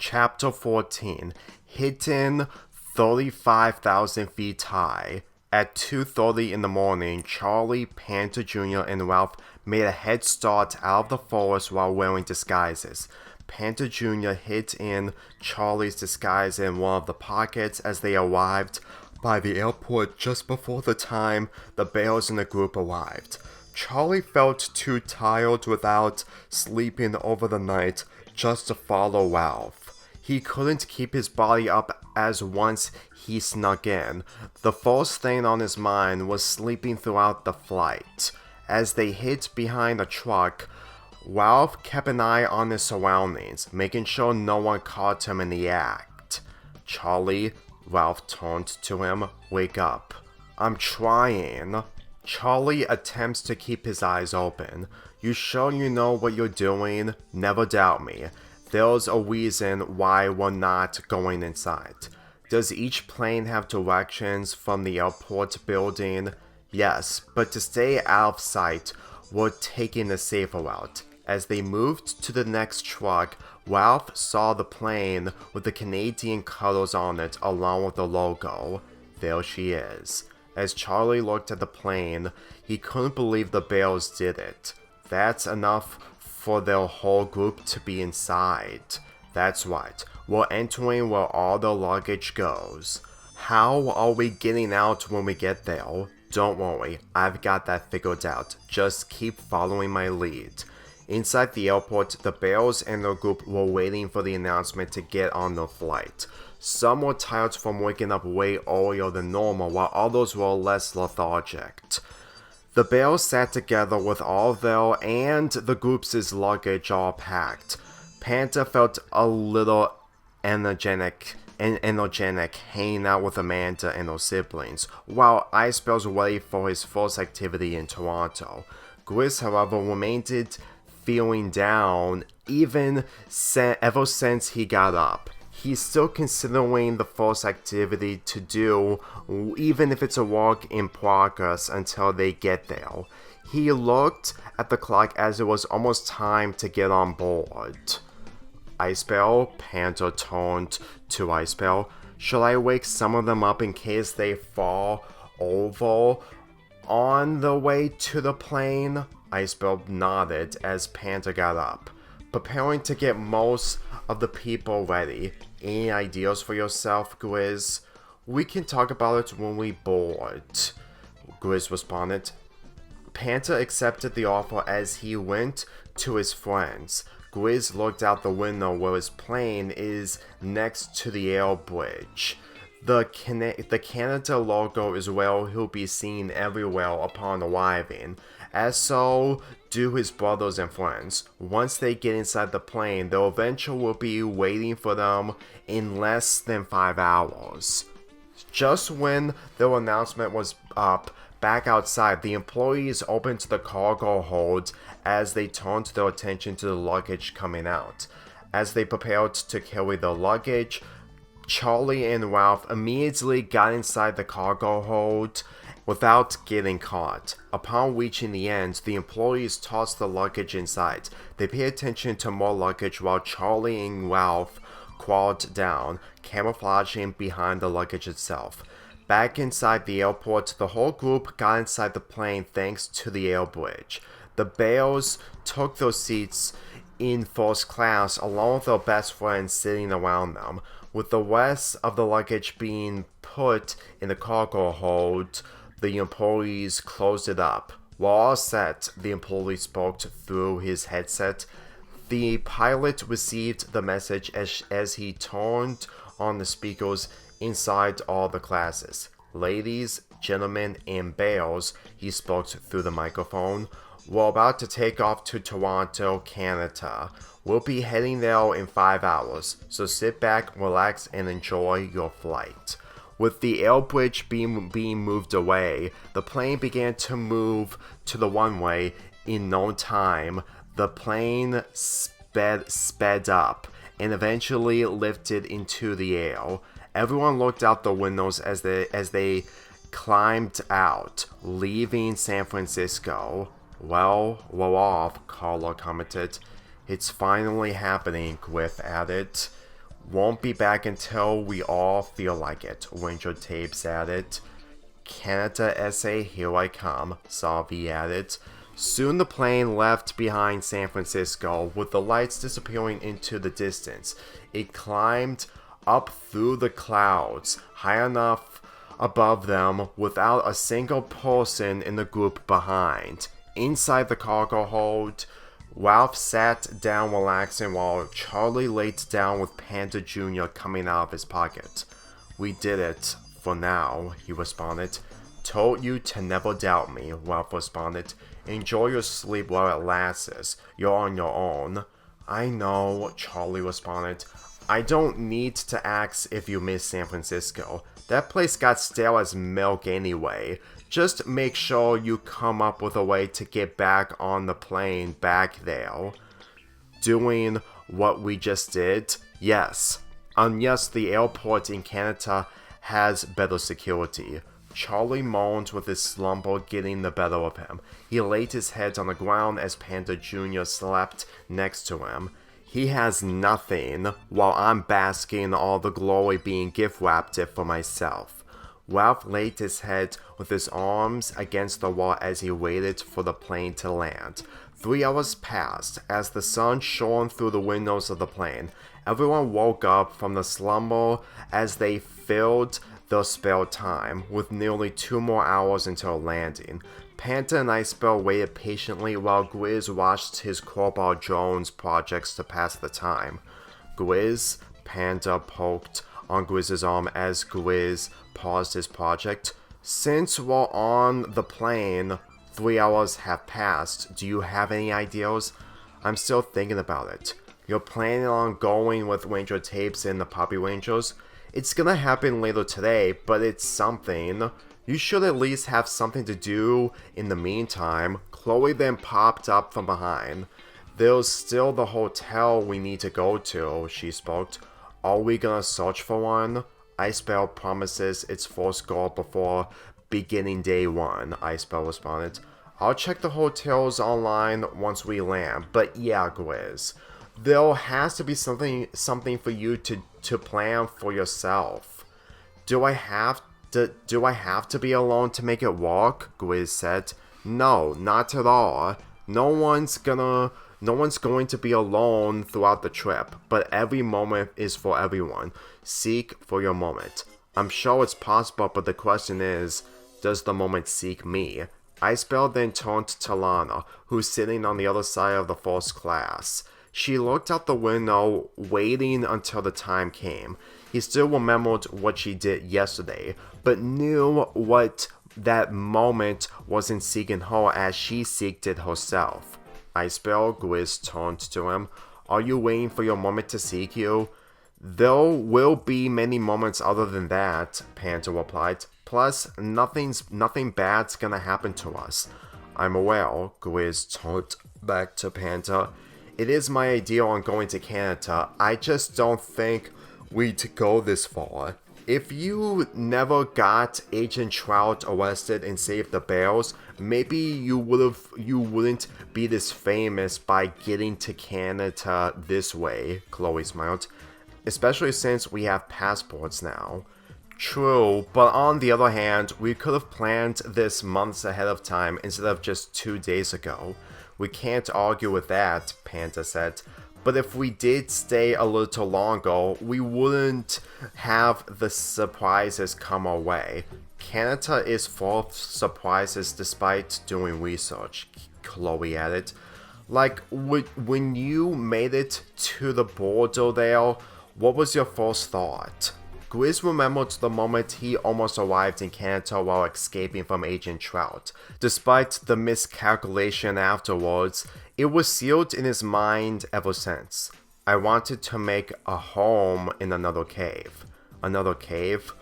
Chapter 14, Hidden 35,000 feet high. At 2:30 in the morning, Charlie, Panther Jr., and Ralph made a head start out of the forest while wearing disguises. Panther Jr. hid in Charlie's disguise in one of the pockets as they arrived by the airport just before the time the bears in the group arrived. Charlie felt too tired without sleeping over the night just to follow Ralph. He couldn't keep his body up as once he snuck in. The first thing on his mind was sleeping throughout the flight. As they hid behind a truck, Ralph kept an eye on his surroundings, making sure no one caught him in the act. "Charlie," Ralph turned to him, "wake up." "I'm trying." Charlie attempts to keep his eyes open. "You sure you know what you're doing? Never doubt me. There's a reason why we're not going inside." "Does each plane have directions from the airport building?" "Yes, but to stay out of sight, we're taking the safer route." As they moved to the next truck, Ralph saw the plane with the Canadian colors on it along with the logo. There she is. As Charlie looked at the plane, he couldn't believe the bears did it. That's enough for their whole group to be inside. That's right, we're entering where all the luggage goes. How are we getting out when we get there? Don't worry, I've got that figured out. Just keep following my lead. Inside the airport, the bears and their group were waiting for the announcement to get on the flight. Some were tired from waking up way earlier than normal, while others were less lethargic. The bears sat together with all their and the group's luggage all packed. Panther felt a little energetic hanging out with Amanda and her siblings, while Icebear was ready for his first activity in Toronto. Grizz, however, remained feeling down ever since he got up. He's still considering the first activity to do, even if it's a work in progress until they get there. He looked at the clock as it was almost time to get on board. "Icebear," Panther turned to Icebear. "Should I wake some of them up in case they fall over on the way to the plane?" Icebear nodded as Panther got up, preparing to get most of the people ready. "Any ideas for yourself, Grizz?" "We can talk about it when we board," Grizz responded. Panther accepted the offer as he went to his friends. Grizz looked out the window where his plane is next to the air bridge. The Canada logo is where he'll be seen everywhere upon arriving, as so do his brothers and friends. Once they get inside the plane, their adventure will be waiting for them in less than 5 hours. Just when their announcement was up, back outside, the employees opened the cargo hold as they turned their attention to the luggage coming out. As they prepared to carry the luggage, Charlie and Ralph immediately got inside the cargo hold without getting caught. Upon reaching the end, the employees tossed the luggage inside. They paid attention to more luggage while Charlie and Ralph crawled down, camouflaging behind the luggage itself. Back inside the airport, the whole group got inside the plane thanks to the air bridge. The bears took their seats in first class along with their best friends sitting around them. With the rest of the luggage being put in the cargo hold, the employees closed it up. "We're all set," the employee spoke through his headset. The pilot received the message as he turned on the speakers inside all the classes. "Ladies, gentlemen, and bears," he spoke through the microphone. "We're about to take off to Toronto, Canada. We'll be heading there in 5 hours, so sit back, relax, and enjoy your flight." With the air bridge being moved away, the plane began to move to the runway. In no time, the plane sped up and eventually lifted into the air. Everyone looked out the windows as they climbed out, leaving San Francisco. "Well, we're off," Carla commented. "It's finally happening," Griff added. Won't be back until we all feel like it, Winter Tapes added. Canada SA, here I come, Salvi added. Soon the plane left behind San Francisco, with the lights disappearing into the distance. It climbed up through the clouds, high enough above them without a single person in the group behind. Inside the cargo hold, Ralph sat down relaxing while Charlie laid down with Panda Jr. coming out of his pocket. We did it, for now, he responded. Told you to never doubt me, Ralph responded. Enjoy your sleep while it lasts. You're on your own. I know, Charlie responded. I don't need to ask if you miss San Francisco. That place got stale as milk anyway. Just make sure you come up with a way to get back on the plane back there. Doing what we just did? Yes. Unless the airport in Canada has better security. Charlie moaned with his slumber getting the better of him. He laid his head on the ground as Panda Jr. slept next to him. He has nothing, while I'm basking in all the glory being gift-wrapped for myself. Ralph laid his head with his arms against the wall as he waited for the plane to land. 3 hours passed as the sun shone through the windows of the plane. Everyone woke up from the slumber as they filled their spare time, with nearly 2 more hours until landing. Panta and Icebell waited patiently while Grizz watched his Crowbar Jones projects to pass the time. Grizz, Panda poked on Grizz's arm as Grizz paused his project. Since we're on the plane, 3 hours have passed. Do you have any ideas? I'm still thinking about it. You're planning on going with Ranger Tapes and the Poppy Rangers? It's gonna happen later today, but it's something. You should at least have something to do in the meantime. Chloe then popped up from behind. There's still the hotel we need to go to, she spoke. Are we gonna search for one? Icebell promises its first goal before beginning day 1, Icebell responded. I'll check the hotels online once we land, but yeah, Grizz. There has to be something for you to plan for yourself. Do I have to be alone to make it work? Grizz said. No, not at all. No one's going to be alone throughout the trip, but every moment is for everyone. Seek for your moment. I'm sure it's possible, but the question is, does the moment seek me? Icebell then turned to Lana, who's sitting on the other side of the first class. She looked out the window, waiting until the time came. He still remembered what she did yesterday, but knew what that moment wasn't seeking her as she seeked it herself. Icebell, Grizz turned to him. Are you waiting for your moment to seek you? There will be many moments other than that, Panta replied. Plus, nothing bad's gonna happen to us. I'm aware, Grizz turned back to Panta. It is my idea on going to Canada. I just don't think we'd go this far. If you never got Agent Trout arrested and saved the bears, maybe you wouldn't be this famous by getting to Canada this way, Chloe smiled. Especially since we have passports now. True, but on the other hand, we could have planned this months ahead of time instead of just 2 days ago. We can't argue with that, Panta said. But if we did stay a little longer, we wouldn't have the surprises come our way. Canada is full of surprises despite doing research, Chloe added. Like, when you made it to the border there, what was your first thought? Grizz remembered the moment he almost arrived in Canada while escaping from Agent Trout. Despite the miscalculation afterwards, it was sealed in his mind ever since. I wanted to make a home in another cave. Another cave?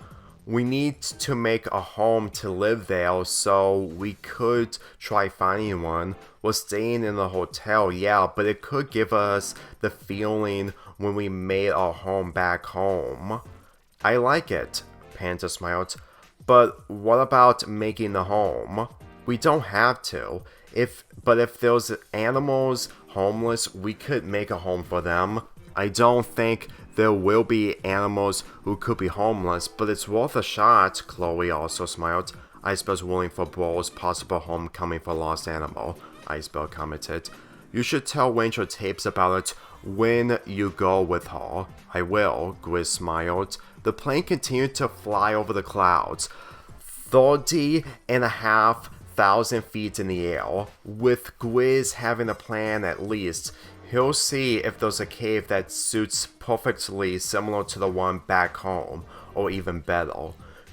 We need to make a home to live there so we could try finding one. We're staying in a hotel, yeah, but it could give us the feeling when we made our home back home. I like it, Panta smiled. But what about making the home? We don't have to. But if there's animals homeless, we could make a home for them. I don't think There will be animals who could be homeless, but it's worth a shot, Chloe also smiled. Isabel's willing for Bro's possible homecoming for lost animal, Isabel commented. You should tell Winter Tapes about it when you go with her. I will, Grizz smiled. The plane continued to fly over the clouds, 30,500 feet in the air. With Grizz having a plan at least, he'll see if there's a cave that suits perfectly similar to the one back home, or even better.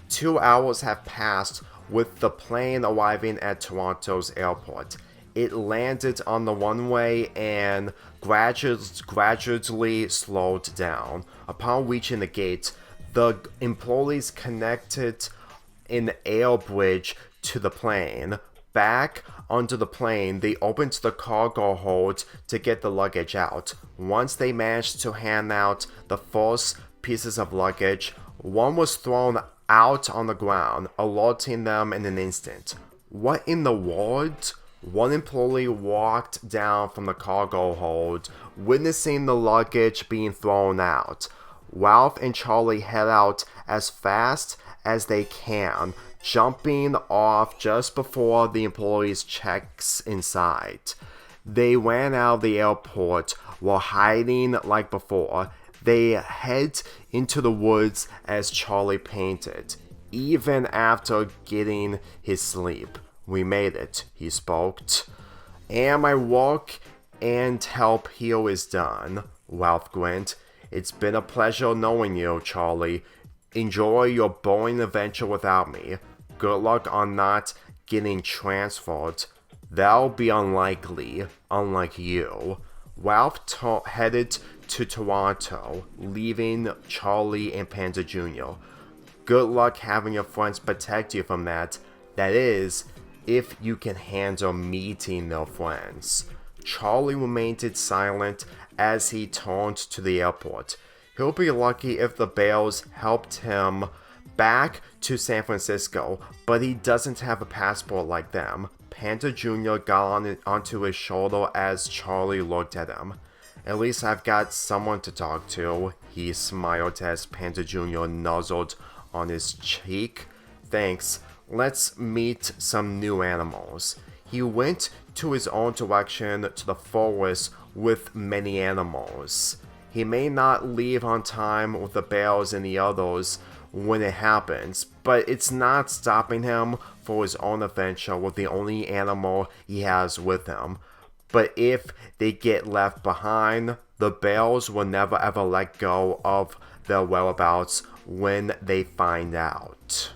2 hours have passed with the plane arriving at Toronto's airport. It landed on the runway and gradually slowed down. Upon reaching the gate, the employees connected an air bridge to the plane. Back onto the plane, they opened the cargo hold to get the luggage out. Once they managed to hand out the first pieces of luggage, one was thrown out on the ground, alerting them in an instant. What in the world? One employee walked down from the cargo hold, witnessing the luggage being thrown out. Ralph and Charlie head out as fast as they can, jumping off just before the employees checks inside. They ran out of the airport while hiding like before. They head into the woods as Charlie painted, even after getting his sleep. We made it, he spoke. And my work and help here is done, Ralph grinned. It's been a pleasure knowing you, Charlie. Enjoy your boring adventure without me. Good luck on not getting transferred. That'll be unlikely, unlike you. Ralph headed to Toronto, leaving Charlie and Panda Jr. Good luck having your friends protect you from that. That is, if you can handle meeting their friends. Charlie remained silent as he turned to the airport. He'll be lucky if the Bears helped him back to San Francisco, but he doesn't have a passport like them. Panda Jr. got onto his shoulder as Charlie looked at him. At least I've got someone to talk to, he smiled as Panda Jr. nuzzled on his cheek. Thanks. Let's meet some new animals. He went to his own direction to the forest with many animals. He may not leave on time with the bears and the others when it happens, but it's not stopping him for his own adventure with the only animal he has with him. But if they get left behind, the bears will never ever let go of their whereabouts when they find out.